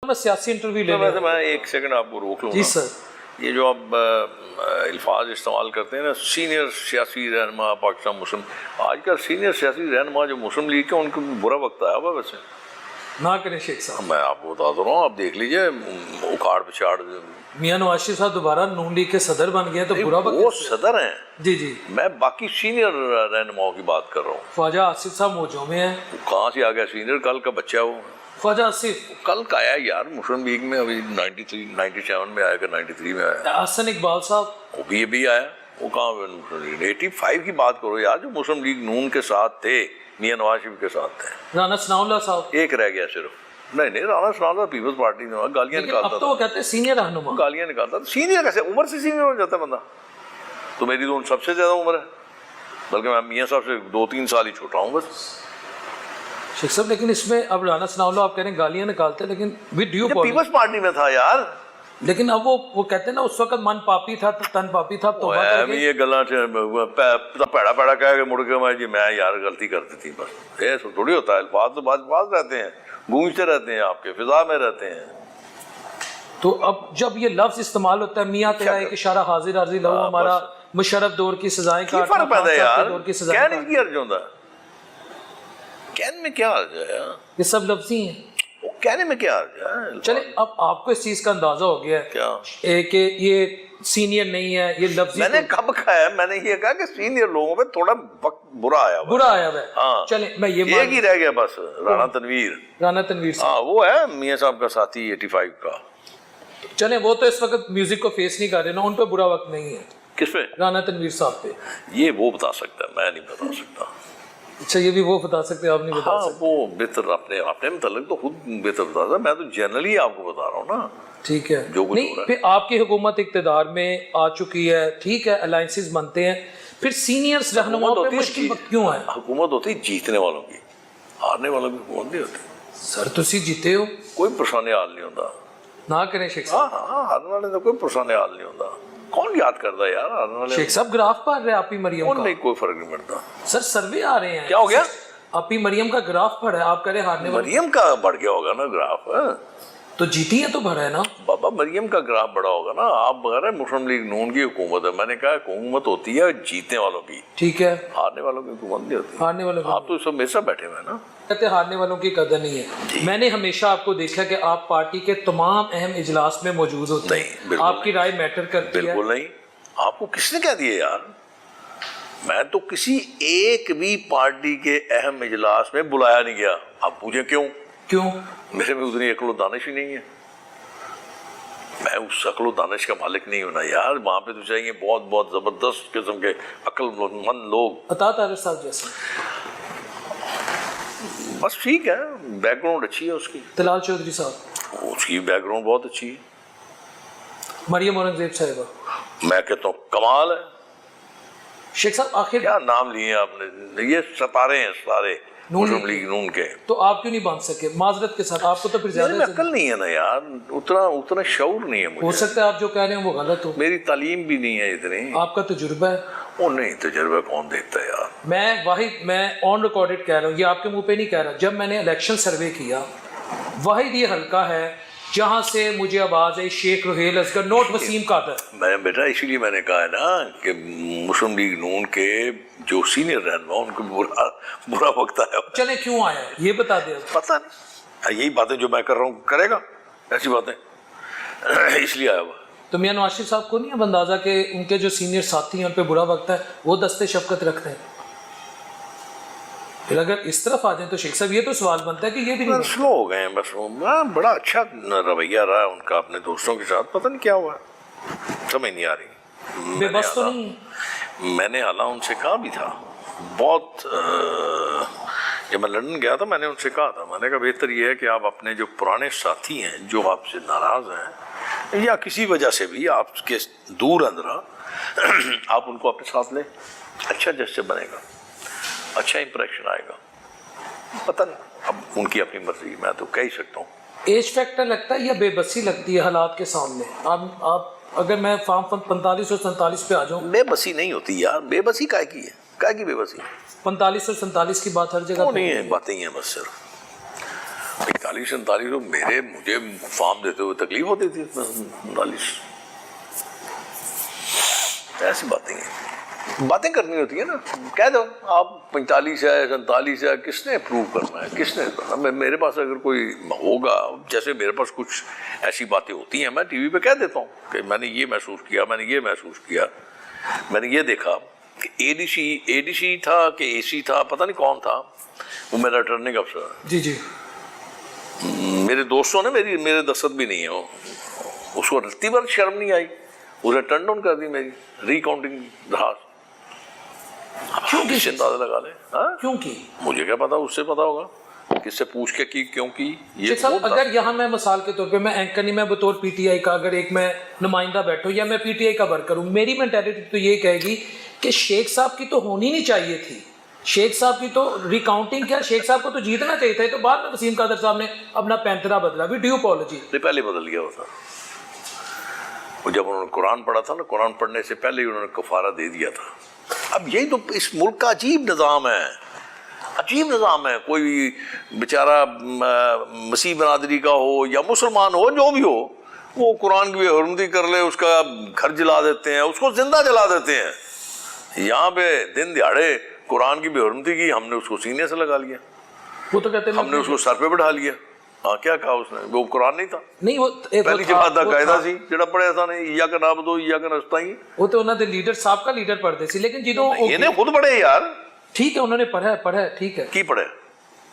میں سیاسی انٹرویو لے ویسے میں ایک سیکنڈ آپ کو روک لوں جی سر. یہ جو آپ الفاظ استعمال کرتے ہیں نا سینئر سیاسی رہنما پاکستان مسلم، آج کل سینئر سیاسی رہنما جو مسلم لیگ کے ان کو برا وقت آیا ہوا ویسے. نہ کریں شیخ صاحب. میں آپ کو بتا رہا ہوں، آپ دیکھ لیجئے اکھاڑ پچھاڑ. میاں نواز شریف صاحب دوبارہ نون لیگ کے صدر بن گئے تو برا وقت. وہ صدر ہیں. جی جی. میں باقی سینئر رہنماؤں کی بات کر رہا ہوں. خواجہ آصف صاحب موجوں میں ہیں. کہاں سے آ گیا سینئر؟ کل کا بچہ وہ خواجہ آصف کل کا آیا یار مسلم لیگ میں، ابھی 97 میں آیا کہ 93 میں آیا. حسن اقبال صاحب وہ بھی ابھی آیا. وہ کہاں مسلم لیگ 85 کی بات کرو یار، جو مسلم لیگ نون کے ساتھ تھے، میاں نواز شریف کے ساتھ تھے. رانا ثناء اللہ صاحب ایک رہ گیا صرف. نہیں رانا ثناء اللہ پیپلز پارٹی میں گالیاں نکالتا اب تو وہ کہتے ہیں سینئر رہنما. گالیاں نکالتا تھا. سینئر کیسے؟ عمر سے سینئر ہو جاتا ہے بندہ. تو میری تو ان سب سے زیادہ عمر ہے، بلکہ میں میاں صاحب سے 2-3 سال ہی چھوٹا ہوں بس. شیخ صاحب لیکن اس میں اب رانا ثناء اللہ آپ کہہ رہے ہیں گالیاں نکالتے ہیں، لیکن ود ڈیو پیپلز پارٹی میں تھا یار. لیکن اب وہ کہتے ہیں نا اس وقت من پاپی تھا تن پاپی تھا تو یہ گلا پیڑا پیڑا کہہ کے مڑ کے میں یار غلطی کرتی تھی بس. ایسا تھوڑی ہوتا ہے. الفاظ تو باز رہتے ہیں، گونجتے رہتے ہیں، آپ کے فضا میں رہتے ہیں. تو اب جب یہ لفظ استعمال ہوتا ہے میاں تیرا ایک اشارہ حاضر عارضی لہو ہمارا مشرف دور کی سزائیں کی فرق پیدا ہے یار. کہنے کی عرض ہوتا ہے؟ کہنے میں کیا عرض ہے؟ یہ سب لفظی ہیں. کہنے میں کیا عرض ہے؟ چلے اب آپ کو اس چیز کا اندازہ ہو گیا ہے کیا کہ یہ سینئر نہیں ہے، یہ لفظی. میں نے کب کہا ہے؟ میں نے یہ کہا کہ سینئر لوگوں پہ تھوڑا وقت برا آیا ہے. ہاں چلے میں یہ ایک ہی رہ گیا بس، رانا تنویر. ہاں وہ ہے میاں صاحب کا ساتھی 85 کا. چلے وہ تو اس وقت میوزک کو فیس نہیں کر رہے نا، ان پہ برا وقت نہیں ہے. کس پہ؟ رانا تنویر صاحب پہ. یہ وہ بتا سکتا ہے، میں نہیں بتا سکتا. اچھا یہ بھی وہ بتا سکتے ہیں، آپ نہیں بتا سکتے. وہ بہتر اپنے متعلق تو خود بہتر بتا سکتا. میں تو جنرلی آپ کو بتا رہا ہوں نا. ٹھیک ہے. نہیں پھر آپ کی حکومت اقتدار میں آ چکی ہے، ٹھیک ہے، الائنسز بنتے ہیں، پھر سینئرز رہنماؤں پہ مشکل وقت کیوں ہے؟ حکومت ہوتی جیتنے والوں کی، ہارنے والوں کی حکومت نہیں ہوتی. سر تسی جیتے ہو، کوئی پرسان حال نہیں ہوتا. نہ کریں شیخ صاحب. ہاں ہارنے والے تو کوئی پرسان حال نہیں ہوتا. کون یاد کرتا ہے یار ہارنے والے؟ شیخ صاحب گراف پڑھ رہے آپ ہی مریم کا. نہیں کوئی فرق نہیں پڑتا سر. سروے آ رہے ہیں. کیا ہو گیا؟ آپ ہی مریم کا گراف پڑھا ہے، آپ کہہ رہے ہارنے والے. مریم کا بڑھ گیا ہوگا نا گراف. تو جیتی ہے تو بڑھا ہے نا بابا. مریم کا گراف بڑا ہوگا نا. آپ بغیر ہے مسلم لیگ نون کی حکومت ہے. میں نے کہا حکومت ہوتی ہے جیتنے والوں کی، ٹھیک ہے، ہارنے والوں کی حکومت نہیں ہوتی. ہارنے والوں آپ تو سب میرے ساتھ بیٹھے ہوئے ہیں نا. کہتے ہارنے والوں کی قدر نہیں ہے. میں نے ہمیشہ آپ کو دیکھا کہ آپ پارٹی کے تمام اہم اجلاس میں موجود ہوتے ہیں. آپ کی رائے میٹر کرتی ہے. بالکل نہیں. آپ کو کس نے کہہ دیا یار؟ میں تو کسی ایک بھی پارٹی کے اہم اجلاس میں بلایا نہیں گیا. آپ پوچھیں کیوں؟ میرے میں اتنی عقل و دانش ہی نہیں ہے. میں اس عقل و دانش کا مالک نہیں ہونا یار. وہاں پہ تو چاہیے بہت بہت زبردست قسم کے عقل مند لوگ. عطا طاہر صاحب جیسے. بس ٹھیک ہے، بیک گراؤنڈ اچھی ہے اس کی. طلال چودھری صاحب، اس کی بیک گراؤنڈ بہت اچھی ہے. مریم اورنگزیب صاحبہ، میں کہتا ہوں کمال ہے. شیخ صاحب آخر کیا نام لیے آپ نے؟ یہ ستارے ہیں سارے مسلم لیگ نون کے. تو آپ کیوں نہیں باندھ سکے؟ معذرت کے ساتھ آپ کو تو پھر زیادہ عقل نہیں ہے نا یار. اتنا شعور نہیں ہے مجھے. ہو سکتا ہے آپ جو کہہ رہے ہیں وہ غلط ہو. میری تعلیم بھی نہیں ہے اتنی. آپ کا تجربہ ہے. وہ نہیں، تجربہ کون دیکھتا ہے یار. میں آن ریکارڈڈ کہہ رہا ہوں، یہ آپ کے منہ پہ نہیں کہہ رہا. جب میں نے الیکشن سروے کیا، واحد یہ حلقہ ہے جہاں سے مجھے آواز آئی شیخ رحیل اصغر نوٹ وسیم قادر. میں بیٹا اسی لیے میں نے کہا ہے نا کہ مسلم لیگ نون کے جو سینئر رہنما ان کو برا وقت آیا. چلے کیوں آیا ہے یہ بتا دیں. پتہ نہیں، یہی باتیں جو میں کر رہا ہوں کرے گا ایسی باتیں، اس لیے آیا ہوا. تو میاں نواز شریف صاحب کو نہیں اب اندازہ کہ ان کے جو سینئر ساتھی ہیں ان پہ برا وقت ہے، وہ دستے شفقت رکھتے ہیں؟ پھر اگر اس طرف آ جائیں تو شیخ صاحب یہ تو سوال بنتا ہے کہ یہ بھی سلو ہو گئے ہیں. بس بڑا اچھا رویہ رہا ان کا اپنے دوستوں کے ساتھ. پتہ نہیں کیا ہوا، سمجھ نہیں آ رہی. بے بس تو نہیں. میں نے اعلیٰ ان سے کہا بھی تھا بہت. جب میں لندن گیا تھا میں نے ان سے کہا تھا، میں نے کہا بہتر یہ ہے کہ آپ اپنے جو پرانے ساتھی ہیں جو آپ سے ناراض ہیں یا کسی وجہ سے بھی آپ کے دور اندرا، آپ ان کو اپنے ساتھ لیں. اچھا جسٹر بنے گا، اچھا امپریشن آئے گا. پتہ نہیں، اب ان کی اپنی مرضی، میں تو کہہ ہی سکتا ہوں. ایج فیکٹر لگتا ہے یا بے بسی لگتی ہے حالات کے سامنے؟ آپ اگر میں فارم 45 اور 47 پہ آ جاؤں. بے بسی نہیں ہوتی یار. بے بسی کائے کی ہے؟ کائے کی بے بسی؟ 45 اور 47 کی بات ہر جگہ نہیں ہے، باتیں ہی ہیں بس صرف. 45-47 مجھے فارم دیتے ہوئے تکلیف ہوتی تھی. 49 ایسی باتیں ہیں, باتیں کرنی ہوتی ہیں نا. کہہ دو آپ 45 ہے 47 ہے, کس نے اپروو کرنا ہے, کس نے کرنا. میرے پاس اگر کوئی ہوگا, جیسے میرے پاس کچھ ایسی باتیں ہوتی ہیں, میں ٹی وی پہ کہہ دیتا ہوں کہ میں نے یہ محسوس کیا, میں نے یہ محسوس کیا, میں نے یہ دیکھا کہ اے ڈی سی تھا کہ اے سی تھا, پتہ نہیں کون تھا, وہ میرا ریٹرننگ افسر ہے. جی جی. میرے دوستوں نے میرے دستخط بھی نہیں ہے, وہ اس کو رتی بھر شرم نہیں آئی, اسے ٹرن ڈاؤن کر دی میری ری کاؤنٹنگ درخواست. کیوں کی اندازہ لگا لیں. کیوں کی مجھے کیا پتا, اس سے پتا ہوگا کس سے پوچھ کے کی کیوں کی. یہ صاحب اگر یہاں میں مثال کے طور پہ میں اینکر نہیں, میں بطور پی ٹی آئی کا اگر ایک میں نمائندہ بیٹھوں یا میں پی ٹی آئی کا ورکر ہوں, میری مینٹیلٹی تو یہ کہے گی کہ شیخ صاحب کی تو ہونی نہیں چاہیے تھی, شیخ صاحب کی تو ریکاؤنٹنگ کیا, شیخ صاحب کو تو جیتنا چاہیے تھا. تو بعد میں وسیم قادر صاحب نے اپنا پینترا بدلا بھی, ڈیو اپالوجی. پہلے بدل گیا وہ تھا. وہ جب انہوں نے قرآن پڑھا تھا نا, قرآن پڑھنے سے پہلے ہی انہوں نے کفارہ دے دیا تھا. اب یہی تو اس ملک کا عجیب نظام ہے, عجیب نظام ہے. کوئی بیچارہ مسیح برادری کا ہو یا مسلمان ہو, جو بھی ہو, وہ قرآن کی بے حرمتی کر لے, اس کا گھر جلا دیتے ہیں, اس کو زندہ جلا دیتے ہیں. یہاں پہ دن دیہڑے قرآن کی بے حرمتی کی, ہم نے اس کو سینے سے لگا لیا, وہ تو کہتے ہیں ہم نے اس کو سر پہ بٹھا لیا. ہاں کیا کہا اس نے, وہ قرآن نہیں تھا. نہیں, وہ پہلی جماعت دا قاعدہ سی جڑا پڑھیا تھا نے, یا کا نام دو یا کا نستعین. وہ تو انہوں نے لیڈر صاحب کا لیڈر پڑھتے سی, لیکن جنہوں انہیں خود پڑھے یار. ٹھیک ہے, انہوں نے پڑھا ہے, ٹھیک ہے, کی پڑھے,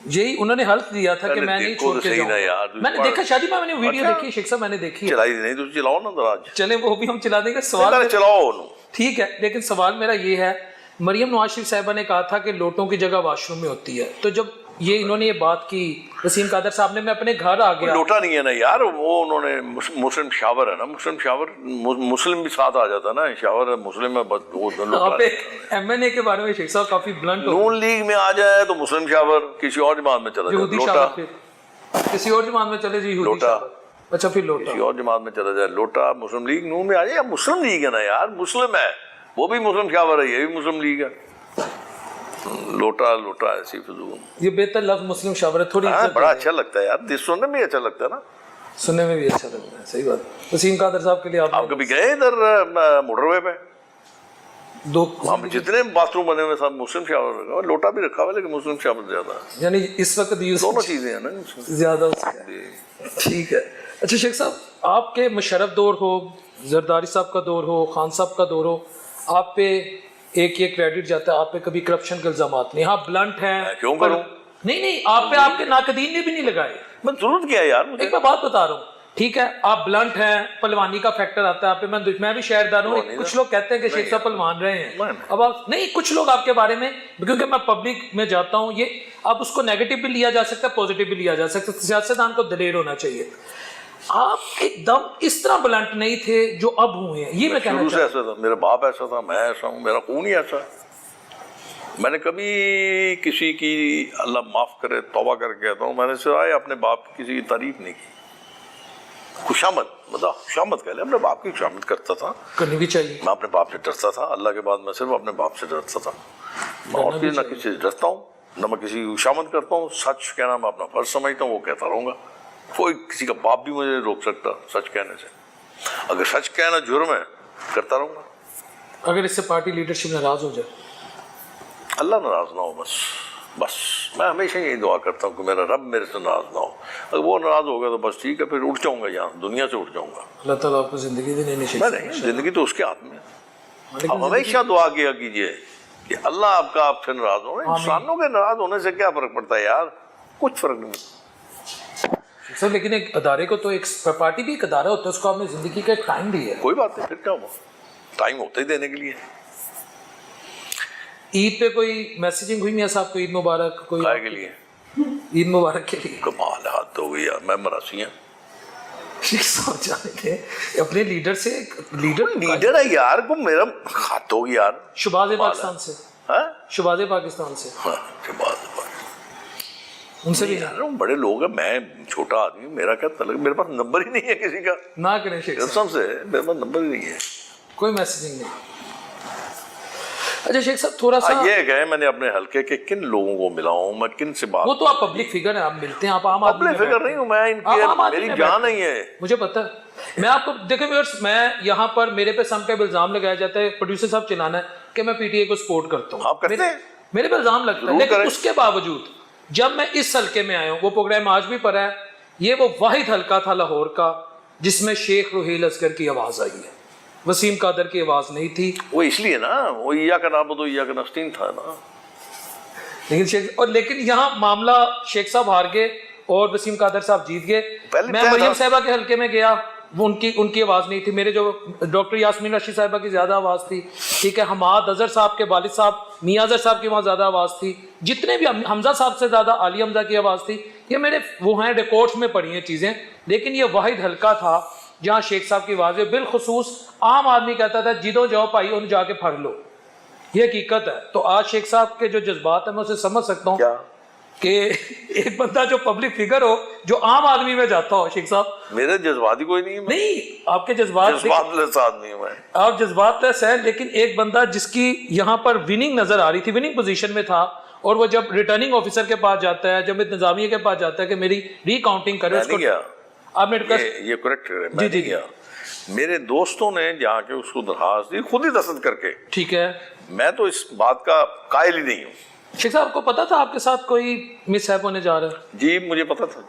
یہی انہوں نے حلف دیا تھا کہ میں نہیں چھوڑ کے جاؤں گا. میں نے دیکھا شادی میں نے ویڈیو دیکھی شیخ صاحب, میں نے دیکھی. چلائی نہیں تو چلاؤ نا ذرا. چلے وہ بھی ہم چلا دیں گے. سوال چلاؤ ٹھیک ہے, لیکن سوال میرا یہ ہے, مریم نواز شریف صاحبہ نے کہا تھا کہ لوٹوں کی جگہ واش روم میں ہوتی ہے, تو جب یہ انہوں نے یہ بات کی, وسیم قادر صاحب نے, میں اپنے گھر آ گیا. لوٹا نہیں ہے نا یار, وہ انہوں نے مسلم شاور ہے نا, مسلم شاور, مسلم بھی ساتھ آ جاتا نا, شاور مسلم ہے. آپ ایم این اے کے بارے میں شیخ صاحب کافی بلنٹ ہو. نون لیگ میں آ جائے تو مسلم شاور, کسی اور جماعت میں چلا جائے لوٹا, کسی اور جماعت میں چلے جی لوٹا. اچھا پھر لوٹا کسی اور جماعت میں چلا جائے لوٹا. مسلم لیگ نون میں آ جائے, مسلم لیگ ہے نا یار, مسلم ہے, وہ بھی مسلم شاور ہے, یہ بھی مسلم لیگ ہے. لوٹا لوٹا ایسی فضول, یہ بہتر لفظ مسلم شاور ہے, تھوڑی بڑا اچھا لگتا ہے یار, سننے میں اچھا لگتا ہے نا, سننے میں بھی اچھا لگتا ہے. صحیح بات. وسیم قادر صاحب کے لیے آپ کبھی گئے ادھر موٹر وے پہ؟ وہاں پہ جتنے باتھ روم بنے ہوئے سب مسلم شاور رکھا, لوٹا بھی رکھا ہوا لیکن مسلم شاور زیادہ ہے. یعنی اس وقت دونوں چیزیں ہیں نا زیادہ. ٹھیک ہے. اچھا شیخ صاحب, آپ کے مشرف دور ہو, زرداری صاحب کا دور ہو, خان صاحب کا دور ہو, آپ پہ ایک یہ کریڈٹ جاتا ہے, آپ پہ کبھی کرپشن کے الزامات نہیں. ہاں بلنٹ ہیں, کیوں کروں, نہیں آپ پہ آپ کے ناقدین نے بھی نہیں لگائے. میں ضرورت کیا ہے یار, ایک میں بات بتا رہا ہوں, ٹھیک ہے, آپ بلنٹ ہیں, پلوانی کا فیکٹر آتا ہے آپ پہ. میں بھی شہردار ہوں, کچھ لوگ کہتے ہیں کہ شیخ صاحب پلوان رہے ہیں. اب آپ نہیں, کچھ لوگ آپ کے بارے میں, کیونکہ میں پبلک میں جاتا ہوں, یہ آپ اس کو نیگیٹو بھی لیا جا سکتا ہے, پازیٹیو بھی لیا جا سکتا ہے. سیاستدان کو دلیر ہونا چاہیے. آپ ایک دم اس طرح بلنٹ نہیں تھے جو اب ہوئے ہیں, یہ میں کہنا چاہتا ہوں. ایسا تھا, میرا باپ ایسا تھا, میں ایسا ہوں, میرا خون ہی ایسا ہے. میں نے کبھی کسی کی, اللہ معاف کرے, توبہ کر کے کہتا ہوں, میں نے سوائے اپنے باپ کی کسی کی تعریف نہیں کی. خوشامد, مطلب خوشامد کہہ لیں, اپنے باپ کی خوشامد کرتا تھا, کرنی بھی چاہیے. میں اپنے باپ سے ڈرتا تھا, اللہ کے بعد میں صرف اپنے باپ سے ڈرتا تھا. میں اور نہ کسی سے ڈرتا ہوں, نہ میں کسی کی خوشامد کرتا ہوں. سچ کہنا میں اپنا فرض سمجھتا ہوں, وہ کہتا رہوں گا. کوئی کسی کا باپ بھی مجھے روک سکتا سچ کہنے سے. اگر سچ کہنا جرم ہے, کرتا رہوں گا. اگر اس سے پارٹی لیڈرشپ ناراض ہو جائے, اللہ ناراض نہ ہو, بس میں ہمیشہ یہی دعا کرتا ہوں کہ میرا رب میرے سے ناراض نہ ہو. اگر وہ ناراض ہوگا تو بس ٹھیک ہے, پھر اٹھ جاؤں گا, یہاں دنیا سے اٹھ جاؤں گا. اللہ تعالیٰ آپ کو زندگی دینے نہیں, زندگی تو اس کے ہاتھ میں ہے. آپ ہمیشہ دعا کیا کیجیے کہ اللہ آپ کا آپ سے ناراض ہو. انسانوں کے ناراض ہونے سے کیا فرق پڑتا ہے یار, کچھ فرق نہیں سر. لیکن ایک ادارے کو تو, ایک پارٹی بھی ایک ادارہ ہوتا ہے, اس کو آپ نے زندگی کا ایک ٹائم دیا ہے. کوئی بات نہیں, پھر کیا ہوا, ٹائم ہوتا ہی دینے کے لیے. عید پہ کوئی میسیجنگ ہوئی میاں صاحب کو, عید مبارک کوئی کائے کے لیے, عید مبارک کے لیے؟ کمال حد ہو گئی یار, میں مراسی ہیں. جانتے ہیں اپنے لیڈر سے, لیڈر ہے یار, کو میرا خط ہوگی یار. شباز پاکستان سے, شباز پاکستان سے, ان سے بھی بڑے لوگ ہیں. میں چھوٹا آدمی, میرا کیا تعلق, میرے پاس نمبر ہی نہیں ہے کسی کا. نہ کریں شیخ قسم سے, میرے پاس نمبر ہی نہیں ہے, کوئی میسیجنگ نہیں. اچھا شیخ صاحب تھوڑا سا یہ کہ میں نے اپنے حلقے کے کن لوگوں کو ملا ہوں، میں کن سے بات، وہ تو آپ پبلک فگر ہیں، آپ ملتے ہیں، آپ عام آدمی پبلک فگر نہیں ہوں میں، ان کی میری جان نہیں ہے، مجھے پتہ ہے۔ میں آپ کو دیکھیں ویورز، میں یہاں پر میرے پہ سم کا الزام لگایا جاتا ہے، پروڈیوسر صاحب چلانا ہے کہ میں پی ٹی اے کو سپورٹ کرتا ہوں، آپ کرتے ہیں، میرے پہ الزام لگتا ہے، لیکن اس کے باوجود جب میں اس حلقے میں آیا ہوں، وہ پروگرام آج بھی پڑھا ہے، یہ وہ واحد حلقہ تھا لاہور کا جس میں شیخ رحیل اصغر کی آواز آئی ہے، وسیم قادر کی آواز نہیں تھی۔ وہ اس لیے نا، وہ ایاک نعبد و ایاک نستعین تھا نا، لیکن یہاں معاملہ شیخ صاحب ہار گئے اور وسیم قادر صاحب جیت گئے۔ میں مریم صاحبہ کے حلقے میں گیا، وہ ان کی آواز نہیں تھی، میرے جو ڈاکٹر یاسمین رشید صاحبہ کی زیادہ آواز تھی، ٹھیک ہے، حماد اظہر صاحب کے والد صاحب میاں اظہر صاحب کی وہاں زیادہ آواز تھی، جتنے بھی حمزہ صاحب سے زیادہ علی حمزہ کی آواز تھی، یہ میرے وہ ہیں ریکارڈز میں پڑھی ہیں چیزیں، لیکن یہ واحد حلقہ تھا جہاں شیخ صاحب کی آواز ہے، بالخصوص عام آدمی کہتا تھا جدو جاؤ بھائی ان جا کے پھڑ لو، یہ حقیقت ہے۔ تو آج شیخ صاحب کے جو جذبات ہیں میں اسے سمجھ سکتا ہوں کہ ایک بندہ جو پبلک فگر ہو، جو عام آدمی میں جاتا ہو، شیخ صاحب میرے جذبات ہی کوئی نہیں ہے، نہیں آپ کے جذبات ساتھ نہیں ہوں میں، آپ جذبات لیس ہیں، لیکن ایک بندہ جس کی یہاں پر وننگ نظر آ رہی تھی، وننگ پوزیشن میں تھا، اور وہ جب ریٹرننگ آفیسر کے پاس جاتا ہے، جب انتظامیہ کے پاس جاتا ہے کہ میری ری کاؤنٹنگ کرے، اس کو آپ نے یہ کریکٹ ہے، میں نہیں گیا، میرے دوستوں نے جا کے اس کو درخواست دی خود ہی دستخط کر کے، ٹھیک ہے، میں تو اس بات کا قائل ہی نہیں ہوں۔ شیخ صاحب کو پتا تھا آپ کے ساتھ کوئی مس ہیپ ہونے جا رہا ہے؟ جی مجھے پتا تھا۔